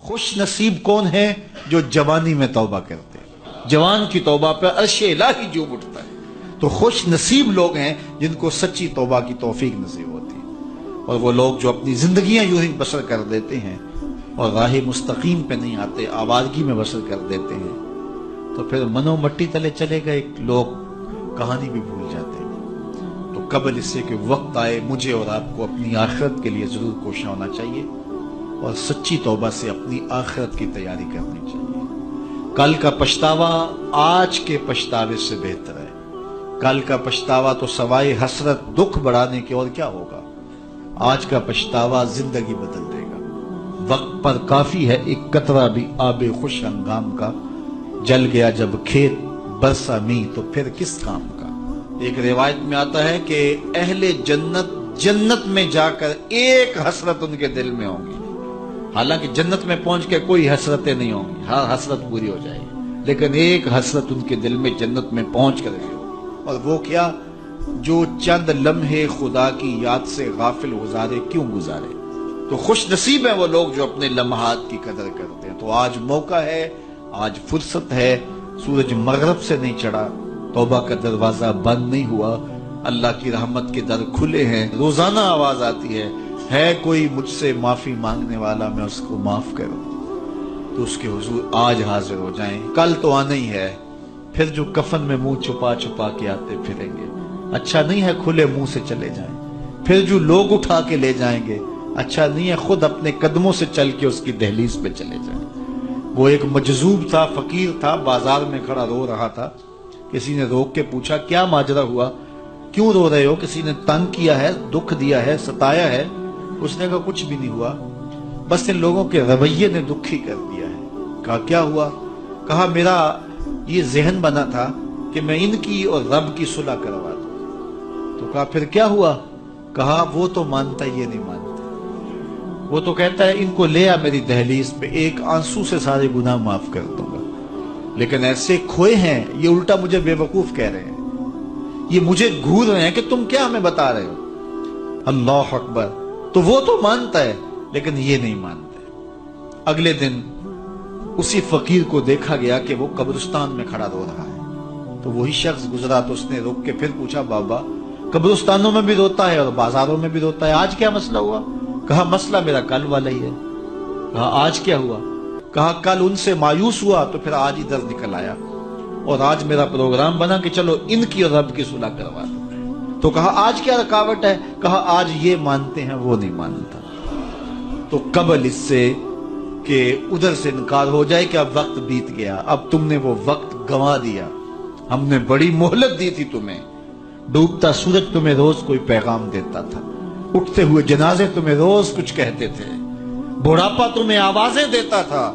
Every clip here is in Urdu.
خوش نصیب کون ہے جو جوانی میں توبہ کرتے ہیں، جوان کی توبہ پہ عرش الہی جھوم اٹھتا ہے۔ تو خوش نصیب لوگ ہیں جن کو سچی توبہ کی توفیق نصیب ہوتی ہے، اور وہ لوگ جو اپنی زندگیاں یوں ہی بسر کر دیتے ہیں اور راہ مستقیم پہ نہیں آتے، آوارگی میں بسر کر دیتے ہیں، تو پھر منو مٹی تلے چلے گئے لوگ کہانی بھی بھول جاتے ہیں۔ تو قبل اس سے کہ وقت آئے مجھے اور آپ کو اپنی آخرت کے لیے ضرور کوشاں ہونا چاہیے اور سچی توبہ سے اپنی آخرت کی تیاری کرنی چاہیے۔ کل کا پچھتاوا آج کے پچھتاوے سے بہتر ہے۔ کل کا پچھتاوا تو سوائے حسرت دکھ بڑھانے کے اور کیا ہوگا، آج کا پچھتاوا زندگی بدل دے گا۔ وقت پر کافی ہے ایک قطرہ بھی آب خوش ہنگام کا، جل گیا جب کھیت برسا می تو پھر کس کام کا۔ ایک روایت میں آتا ہے کہ اہل جنت جنت میں جا کر ایک حسرت ان کے دل میں ہوں گی، حالانکہ جنت میں پہنچ کے کوئی حسرتیں نہیں ہوں گی، ہر حسرت پوری ہو جائے گی، لیکن ایک حسرت ان کے دل میں جنت میں پہنچ کر بھی ہوگی، اور وہ کیا، جو چند لمحے خدا کی یاد سے غافل گزارے کیوں گزارے۔ تو خوش نصیب ہیں وہ لوگ جو اپنے لمحات کی قدر کرتے ہیں۔ تو آج موقع ہے، آج فرصت ہے، سورج مغرب سے نہیں چڑھا، توبہ کا دروازہ بند نہیں ہوا، اللہ کی رحمت کے در کھلے ہیں، روزانہ آواز آتی ہے کوئی مجھ سے معافی مانگنے والا میں اس کو معاف کروں، تو اس کے حضور آج حاضر ہو جائیں۔ کل تو آنا ہی ہے، پھر جو کفن میں منہ چھپا چھپا کے آتے پھریں گے، اچھا نہیں ہے کھلے منہ سے چلے جائیں۔ پھر جو لوگ اٹھا کے لے جائیں گے، اچھا نہیں ہے خود اپنے قدموں سے چل کے اس کی دہلیز پہ چلے جائیں۔ وہ ایک مجذوب تھا، فقیر تھا، بازار میں کھڑا رو رہا تھا، کسی نے روک کے پوچھا کیا ماجرا ہوا، کیوں رو رہے ہو، کسی نے تنگ کیا ہے، دکھ دیا ہے، ستایا ہے؟ اس نے کہا کچھ بھی نہیں ہوا، بس ان لوگوں کے رویے نے دکھی کر دیا ہے۔ کہا کیا ہوا؟ کہا میرا یہ ذہن بنا تھا کہ میں ان کی اور رب کی صلح کروا دوں۔ تو کہا پھر کیا ہوا؟ کہا وہ تو مانتا یہ نہیں مانتا، وہ تو کہتا ہے ان کو لے آ میری دہلیز پہ، ایک آنسو سے سارے گناہ معاف کر دوں گا، لیکن ایسے کھوئے ہیں یہ الٹا مجھے بے وقوف کہہ رہے ہیں، یہ مجھے گھور رہے ہیں کہ تم کیا ہمیں بتا رہے ہو۔ اللہ اکبر۔ تو وہ تو مانتا ہے لیکن یہ نہیں مانتے۔ اگلے دن اسی فقیر کو دیکھا گیا کہ وہ قبرستان میں کھڑا رو رہا ہے، تو وہی شخص گزرا تو اس نے روک کے پھر پوچھا بابا قبرستانوں میں بھی روتا ہے اور بازاروں میں بھی روتا ہے، آج کیا مسئلہ ہوا؟ کہا مسئلہ میرا کل والا ہی ہے۔ کہا آج کیا ہوا؟ کہا کل ان سے مایوس ہوا تو پھر آج ادھر نکل آیا، اور آج میرا پروگرام بنا کہ چلو ان کی اور رب کی صلح کروا دو۔ تو کہا آج کیا رکاوٹ ہے؟ کہا آج یہ مانتے ہیں وہ نہیں مانتا۔ تو قبل اس سے کہ ادھر سے انکار ہو جائے کہ اب وقت بیت گیا، اب تم نے وہ وقت گنوا دیا، ہم نے بڑی مہلت دی تھی تمہیں، ڈوبتا سورج تمہیں روز کوئی پیغام دیتا تھا، اٹھتے ہوئے جنازے تمہیں روز کچھ کہتے تھے، بڑھاپا تمہیں آوازیں دیتا تھا،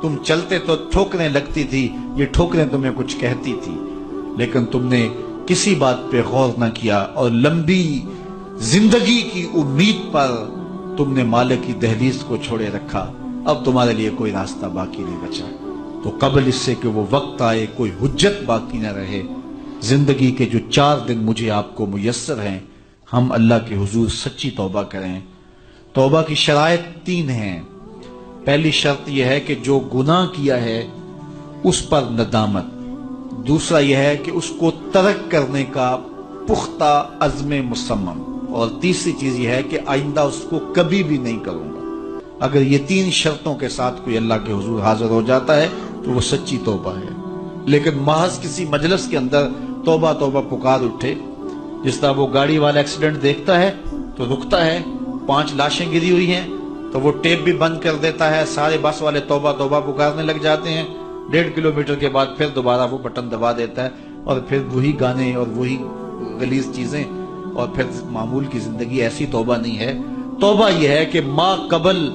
تم چلتے تو ٹھوکریں لگتی تھی، یہ ٹھوکریں تمہیں کچھ کہتی تھی، لیکن تم نے کسی بات پہ غور نہ کیا، اور لمبی زندگی کی امید پر تم نے مالک کی دہلیز کو چھوڑے رکھا، اب تمہارے لیے کوئی راستہ باقی نہیں بچا۔ تو قبل اس سے کہ وہ وقت آئے کوئی حجت باقی نہ رہے، زندگی کے جو 4 دن مجھے آپ کو میسر ہیں، ہم اللہ کے حضور سچی توبہ کریں۔ توبہ کی شرائط 3 ہیں۔ پہلی شرط یہ ہے کہ جو گناہ کیا ہے اس پر ندامت، دوسرا یہ ہے کہ اس کو ترک کرنے کا پختہ عزم مصمم، اور تیسری چیز یہ ہے کہ آئندہ اس کو کبھی بھی نہیں کروں گا۔ اگر یہ 3 شرطوں کے ساتھ کوئی اللہ کے حضور حاضر ہو جاتا ہے تو وہ سچی توبہ ہے۔ لیکن محض کسی مجلس کے اندر توبہ توبہ پکار اٹھے، جس طرح وہ گاڑی والا ایکسیڈنٹ دیکھتا ہے تو رکتا ہے، 5 لاشیں گری ہوئی ہیں تو وہ ٹیپ بھی بند کر دیتا ہے، سارے بس والے توبہ توبہ پکارنے لگ جاتے ہیں، 1.5 کلومیٹر کے بعد پھر دوبارہ وہ بٹن دبا دیتا ہے، اور پھر وہی گانے اور وہی غلیظ چیزیں، اور پھر معمول کی زندگی۔ ایسی توبہ نہیں ہے۔ توبہ یہ ہے کہ ما قبل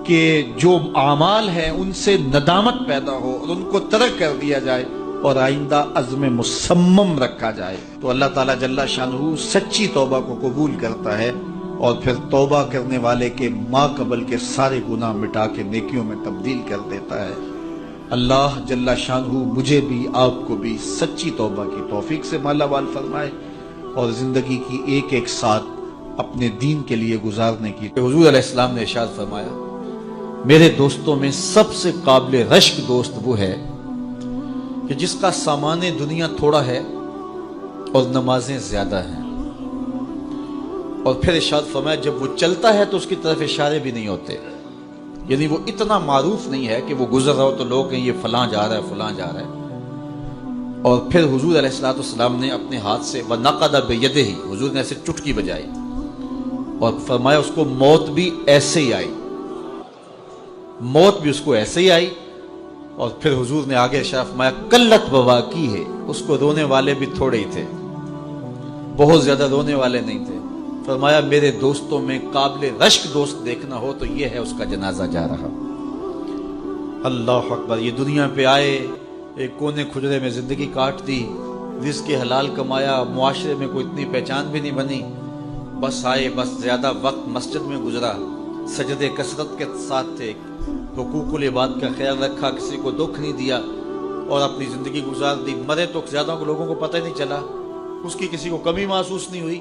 کہ جو اعمال ہیں ان سے ندامت پیدا ہو اور ان کو ترک کر دیا جائے اور آئندہ عزم مصمم رکھا جائے، تو اللہ تعالیٰ جل شانہ سچی توبہ کو قبول کرتا ہے، اور پھر توبہ کرنے والے کے ما قبل کے سارے گناہ مٹا کے نیکیوں میں تبدیل کر دیتا ہے۔ اللہ جل شانہ مجھے بھی آپ کو بھی سچی توبہ کی توفیق سے مالا مال فرمائے، اور زندگی کی ایک ایک ساتھ اپنے دین کے لیے گزارنے کی۔ حضور علیہ السلام نے ارشاد فرمایا میرے دوستوں میں سب سے قابل رشک دوست وہ ہے کہ جس کا سامان دنیا تھوڑا ہے اور نمازیں زیادہ ہیں، اور پھر ارشاد فرمایا جب وہ چلتا ہے تو اس کی طرف اشارے بھی نہیں ہوتے، یعنی وہ اتنا معروف نہیں ہے کہ وہ گزر رہا ہو تو لوگ کہیں یہ فلاں جا رہا ہے فلاں جا رہا ہے۔ اور پھر حضور علیہ الصلوۃ والسلام نے اپنے ہاتھ سے وَنَقَدَ بِيَدِهِ، حضور نے ایسے چٹکی بجائی اور فرمایا اس کو موت بھی ایسے ہی آئی، موت بھی اس کو ایسے ہی آئی۔ اور پھر حضور نے آگے ارشاد فرمایا قلت بواکی ہے، اس کو رونے والے بھی تھوڑے ہی تھے، بہت زیادہ رونے والے نہیں تھے۔ فرمایا میرے دوستوں میں قابل رشک دوست دیکھنا ہو تو یہ ہے اس کا جنازہ جا رہا۔ اللہ اکبر، یہ دنیا پہ آئے، ایک کونے کھجرے میں زندگی کاٹ دی، رزق حلال کمایا، معاشرے میں کوئی اتنی پہچان بھی نہیں بنی، بس آئے، بس زیادہ وقت مسجد میں گزرا، سجدے کثرت کے ساتھ تھے، حقوق العباد کا خیال رکھا، کسی کو دکھ نہیں دیا اور اپنی زندگی گزار دی۔ مرے تو زیادہ لوگوں کو پتہ ہی نہیں چلا، اس کی کسی کو کمی محسوس نہیں ہوئی،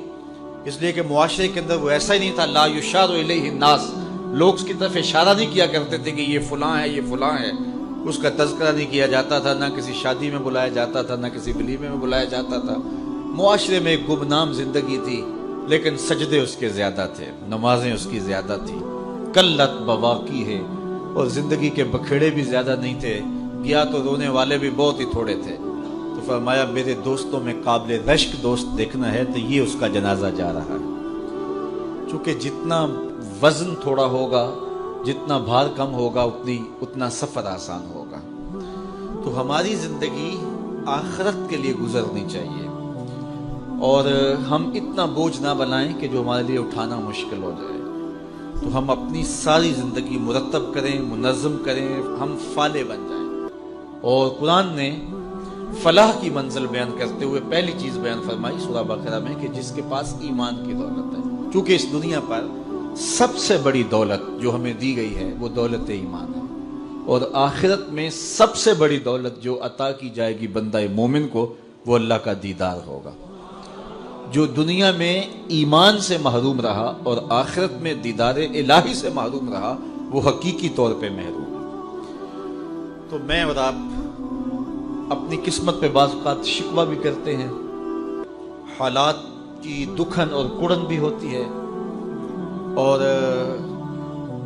اس لیے کہ معاشرے کے اندر وہ ایسا ہی نہیں تھا، لا یشار الیہ الناس، لوگ اس کی طرف اشارہ نہیں کیا کرتے تھے کہ یہ فلاں ہے یہ فلاں ہے، اس کا تذکرہ نہیں کیا جاتا تھا، نہ کسی شادی میں بلایا جاتا تھا، نہ کسی ولیمے میں بلایا جاتا تھا۔ معاشرے میں ایک گمنام زندگی تھی، لیکن سجدے اس کے زیادہ تھے، نمازیں اس کی زیادہ تھی، قلت بواکی ہے، اور زندگی کے بکھیڑے بھی زیادہ نہیں تھے، گیا تو رونے والے بھی بہت ہی تھوڑے تھے۔ تو فرمایا میرے دوستوں میں قابل رشک دوست دیکھنا ہے تو یہ اس کا جنازہ جا رہا ہے، چونکہ جتنا وزن تھوڑا ہوگا، جتنا بھار کم ہوگا، اتنا سفر آسان ہوگا۔ تو ہماری زندگی آخرت کے لیے گزرنی چاہیے، اور ہم اتنا بوجھ نہ بنائیں کہ جو ہمارے لیے اٹھانا مشکل ہو جائے۔ تو ہم اپنی ساری زندگی مرتب کریں، منظم کریں، ہم فالح بن جائیں۔ اور قرآن نے فلاح کی منزل بیان کرتے ہوئے پہلی چیز بیان فرمائی سورہ بقرہ میں کہ جس کے پاس ایمان کی دولت ہے، کیونکہ اس دنیا پر سب سے بڑی دولت جو ہمیں دی گئی ہے وہ دولت ایمان ہے، اور آخرت میں سب سے بڑی دولت جو عطا کی جائے گی بندہ مومن کو وہ اللہ کا دیدار ہوگا۔ جو دنیا میں ایمان سے محروم رہا اور آخرت میں دیدار الہی سے محروم رہا وہ حقیقی طور پہ محروم ہے۔ تو میں اور آپ اپنی قسمت پہ بعض اوقات شکوہ بھی کرتے ہیں، حالات کی دکھن اور کڑن بھی ہوتی ہے، اور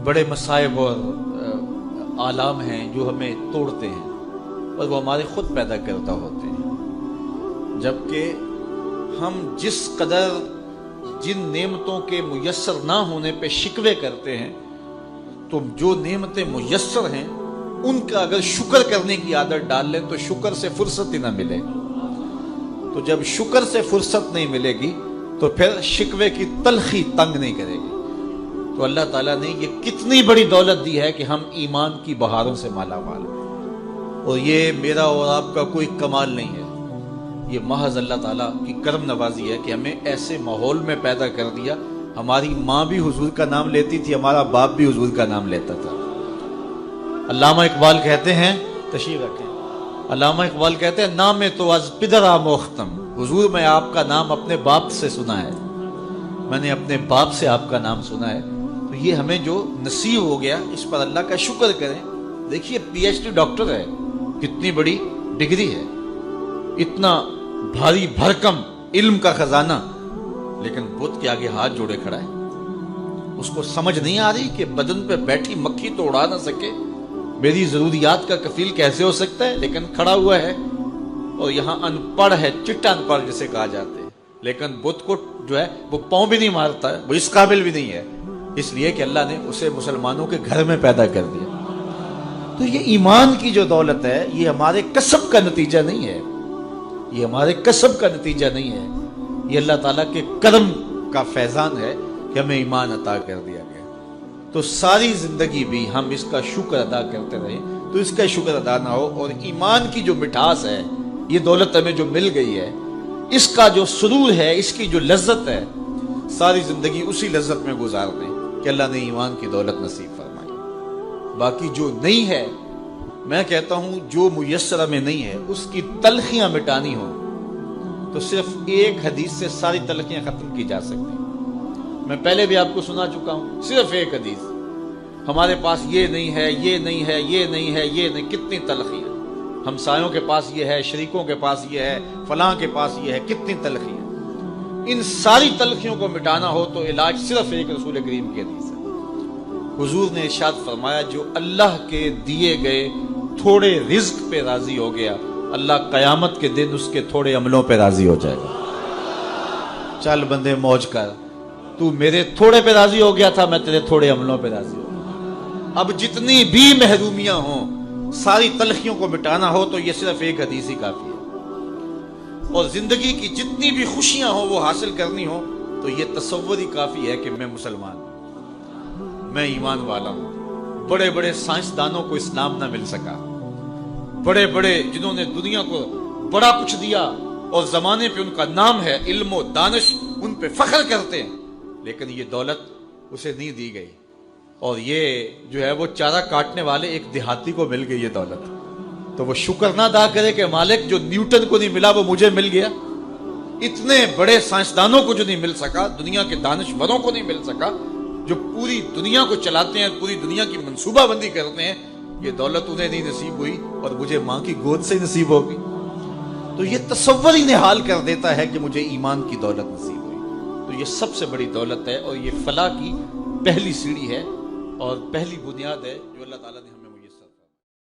بڑے مصائب اور آلام ہیں جو ہمیں توڑتے ہیں اور وہ ہمارے خود پیدا کرتا ہوتے ہیں، جبکہ ہم جس قدر جن نعمتوں کے میسر نہ ہونے پہ شکوے کرتے ہیں، تو جو نعمتیں میسر ہیں ان کا اگر شکر کرنے کی عادت ڈال لیں تو شکر سے فرصت ہی نہ ملے۔ تو جب شکر سے فرصت نہیں ملے گی تو پھر شکوے کی تلخی تنگ نہیں کرے گی۔ تو اللہ تعالیٰ نے یہ کتنی بڑی دولت دی ہے کہ ہم ایمان کی بہاروں سے مالا مال ہیں، اور یہ میرا اور آپ کا کوئی کمال نہیں ہے، یہ محض اللہ تعالیٰ کی کرم نوازی ہے کہ ہمیں ایسے ماحول میں پیدا کر دیا۔ ہماری ماں بھی حضور کا نام لیتی تھی، ہمارا باپ بھی حضور کا نام لیتا تھا۔ علامہ اقبال کہتے ہیں، تشریف رکھیں، علامہ اقبال کہتے ہیں نام تو از پدرا موختم، حضور میں آپ کا نام اپنے باپ سے سنا ہے، میں نے اپنے باپ سے آپ کا نام سنا ہے۔ تو یہ ہمیں جو نصیب ہو گیا اس پر اللہ کا شکر کریں۔ دیکھیے پی ایچ ڈی ڈاکٹر ہے، کتنی بڑی ڈگری ہے، اتنا بھاری بھرکم علم کا خزانہ، لیکن بت کے آگے ہاتھ جوڑے کھڑا ہے۔ اس کو سمجھ نہیں آ رہی کہ بدن پہ بیٹھی مکھی تو اڑا نہ سکے، میری ضروریات کا کفیل کیسے ہو سکتا ہے، لیکن کھڑا ہوا ہے، اور یہاں ان پڑھ ہے، چٹا ان پڑھ جسے کہا جاتا ہے، لیکن بت کو جو ہے وہ پاؤں بھی نہیں مارتا ہے، وہ اس قابل بھی نہیں ہے، اس لیے کہ اللہ نے اسے مسلمانوں کے گھر میں پیدا کر دیا۔ تو یہ ایمان کی جو دولت ہے یہ ہمارے کسب کا نتیجہ نہیں ہے، یہ ہمارے کسب کا نتیجہ نہیں ہے، یہ اللہ تعالیٰ کے کرم کا فیضان ہے کہ ہمیں ایمان عطا کر دیا گیا۔ تو ساری زندگی بھی ہم اس کا شکر ادا کرتے رہیں تو اس کا شکر ادا نہ ہو، اور ایمان کی جو مٹھاس ہے، یہ دولت ہمیں جو مل گئی ہے، اس کا جو سرور ہے، اس کی جو لذت ہے، ساری زندگی اسی لذت میں گزار دیں کہ اللہ نے ایمان کی دولت نصیب فرمائی۔ باقی جو نہیں ہے، میں کہتا ہوں جو میسر ہمیں نہیں ہے اس کی تلخیاں مٹانی ہو تو صرف ایک حدیث سے ساری تلخیاں ختم کی جا سکتی ہیں۔ میں پہلے بھی آپ کو سنا چکا ہوں، صرف ایک حدیث، ہمارے پاس یہ نہیں ہے، یہ نہیں ہے، یہ نہیں ہے، یہ نہیں، کتنی تلخیاں، ہمسایوں کے پاس یہ ہے، شریکوں کے پاس یہ ہے، فلاں کے پاس یہ ہے، کتنی تلخیاں۔ ان ساری تلخیوں کو مٹانا ہو تو علاج صرف ایک رسول کریم کی حدیث ہے۔ حضور نے ارشاد فرمایا جو اللہ کے دیے گئے تھوڑے رزق پہ راضی ہو گیا، اللہ قیامت کے دن اس کے تھوڑے عملوں پہ راضی ہو جائے گا۔ چل بندے موج کر، تو میرے تھوڑے پہ راضی ہو گیا تھا، میں تیرے تھوڑے عملوں پہ راضی ہو گیا۔ اب جتنی بھی محرومیاں ہوں، ساری تلخیوں کو مٹانا ہو تو یہ صرف ایک حدیث ہی کافی ہے، اور زندگی کی جتنی بھی خوشیاں ہوں وہ حاصل کرنی ہو تو یہ تصور ہی کافی ہے کہ میں مسلمان ہوں، میں ایمان والا ہوں۔ بڑے بڑے سائنسدانوں کو اسلام نہ مل سکا، بڑے بڑے جنہوں نے دنیا کو بڑا کچھ دیا اور زمانے پہ ان کا نام ہے، علم و دانش، ان پہ فخر کرتے ہیں، لیکن یہ دولت اسے نہیں دی گئی، اور یہ جو ہے وہ چارہ کاٹنے والے ایک دیہاتی کو مل گئی یہ دولت، تو وہ شکر نہ ادا کرے کہ مالک جو نیوٹن کو نہیں ملا وہ مجھے مل گیا۔ اتنے بڑے سائنسدانوں کو جو نہیں مل سکا، دنیا کے دانشوروں کو نہیں مل سکا، جو پوری دنیا کو چلاتے ہیں، پوری دنیا کی منصوبہ بندی کرتے ہیں، یہ دولت انہیں نہیں نصیب ہوئی اور مجھے ماں کی گود سے نصیب ہوگی۔ تو یہ تصور ہی نحال کر دیتا ہے کہ مجھے ایمان کی دولت نصیب ہوئی۔ تو یہ سب سے بڑی دولت ہے، اور یہ فلاح کی پہلی سیڑھی ہے اور پہلی بنیاد ہے جو اللہ تعالیٰ نے